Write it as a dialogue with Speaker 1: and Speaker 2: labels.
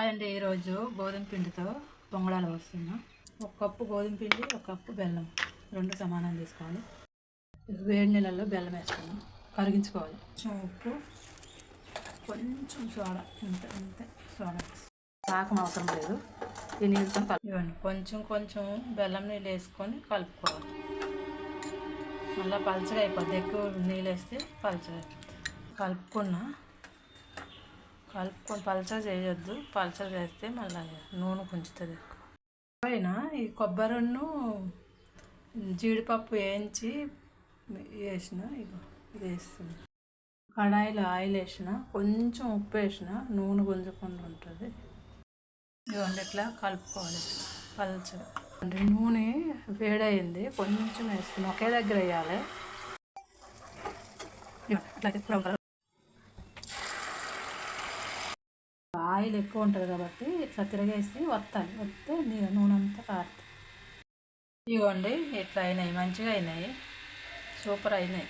Speaker 1: Hi అండి. ఈరోజు గోధుమ పిండితో పొంగడాలు వస్తున్నా. ఒక కప్పు గోధుమ పిండి, ఒక కప్పు బెల్లం, రెండు సమానం తీసుకోవాలి. వేడి నీళ్ళల్లో బెల్లం వేసుకున్నాం, కరిగించుకోవాలి. కొంచెం ఉప్పు, కొంచెం సోడా, ఇంత సోడా. పాకం అవసరం లేదు. ఈ నీళ్ళతో కలుపుకోండి. కొంచెం కొంచెం బెల్లం నీళ్ళు వేసుకొని కలుపుకోవాలి. మళ్ళీ పలచగా అయిపోద్ది. ఎక్కువ నీళ్ళు వేస్తే పలచగా అయిపోద్ది. కలుపుకొని పలచగా చేయొద్దు. పలచగా చేస్తే మళ్ళీ నూనె గుంజుతుంది ఎక్కువ. పైన ఈ కొబ్బరిను జీడిపప్పు వేయించి వేసిన, ఇది వేస్తుంది. కడాయిలో ఆయిల్ వేసిన, కొంచెం ఉప్పు వేసిన, నూనె గుంజకుండా ఉంటుంది. ఇవన్నీ ఇట్లా కలుపుకోవాలి పలచగా. నూనె వేడయింది, కొంచెం వేస్తున్నాం. ఒకే దగ్గర వేయాలి. ఇట్లా ఆయిల్ ఎక్కువ ఉంటుంది కాబట్టి ఇట్లా తిరగేసి వత్తాలి. వస్తే నూనె అంతా కారుతుంది. ఇవ్వండి, ఇట్లా అయినాయి, మంచిగా అయినాయి, సూపర్ అయినాయి.